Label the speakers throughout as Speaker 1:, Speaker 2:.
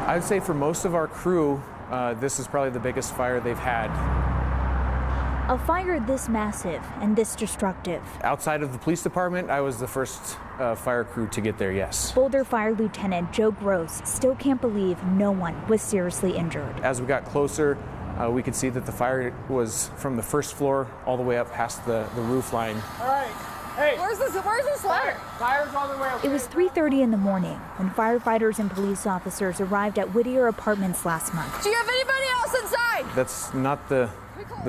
Speaker 1: I'd say for most of our crew, this is probably the biggest fire they've had.
Speaker 2: A fire this massive and this destructive.
Speaker 1: Outside of the police department, I was the first fire crew to get there, yes.
Speaker 2: Boulder Fire Lieutenant Joe Gross still can't believe no one was seriously injured.
Speaker 1: As we got closer, we could see that the fire was from the first floor all the way up past the roof line.
Speaker 3: All right. Hey, where's this ladder? Fire's on the way.
Speaker 2: It was 3:30 in the morning when firefighters and police officers arrived at Whittier Apartments last month.
Speaker 3: Do you have anybody else inside?
Speaker 1: That's not the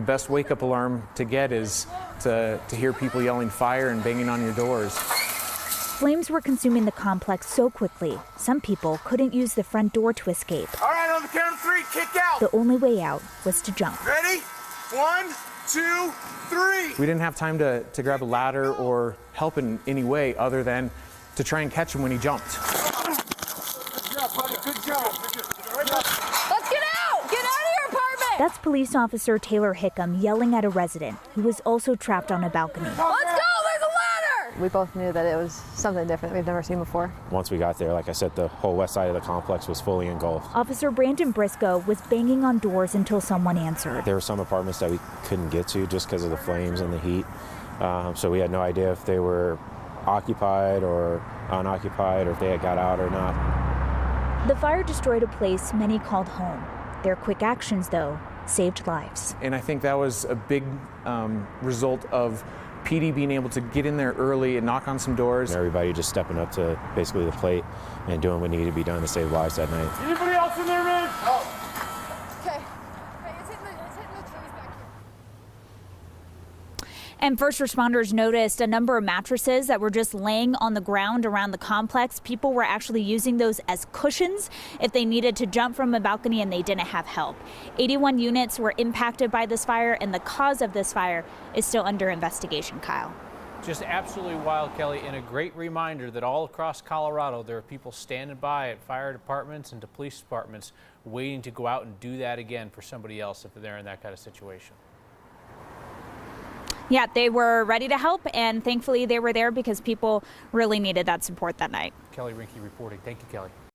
Speaker 1: best wake-up alarm to get, is to hear people yelling fire and banging on your doors.
Speaker 2: Flames were consuming the complex so quickly, some people couldn't use the front door to escape.
Speaker 4: All right, on the count of 3, kick out.
Speaker 2: The only way out was to jump.
Speaker 4: Ready? 1, 2, 3.
Speaker 1: We didn't have time to grab a ladder or help in any way other than to try and catch him when he jumped.
Speaker 4: Good job, buddy. Good job.
Speaker 3: Let's get out! Get out of your apartment!
Speaker 2: That's police officer Taylor Hickam yelling at a resident who was also trapped on a balcony.
Speaker 3: Let's go! There's a ladder!
Speaker 5: We both knew that it was something different that we've never seen before.
Speaker 6: Once we got there, like I said, the whole west side of the complex was fully engulfed.
Speaker 2: Officer Brandon Briscoe was banging on doors until someone answered.
Speaker 6: There were some apartments that we couldn't get to just because of the flames and the heat. So we had no idea if they were occupied or unoccupied or if they had got out or not.
Speaker 2: The fire destroyed a place many called home. Their quick actions, though, saved lives.
Speaker 1: And I think that was a big result of PD being able to get in there early and knock on some doors.
Speaker 6: Everybody just stepping up to basically the plate and doing what needed to be done to save lives that night.
Speaker 4: Anybody else in there, man?
Speaker 3: Okay. Hey, it's hitting the trees back here.
Speaker 2: And first responders noticed a number of mattresses that were just laying on the ground around the complex. People were actually using those as cushions if they needed to jump from a balcony and they didn't have help. 81 units were impacted by this fire, and the cause of this fire is still under investigation. Kyle.
Speaker 7: Just absolutely wild, Kelly, and a great reminder that all across Colorado there are people standing by at fire departments and to police departments waiting to go out and do that again for somebody else if they're in that kind of situation.
Speaker 2: Yeah, they were ready to help, and thankfully they were there because people really needed that support that night.
Speaker 7: Kelly Rinke reporting. Thank you, Kelly.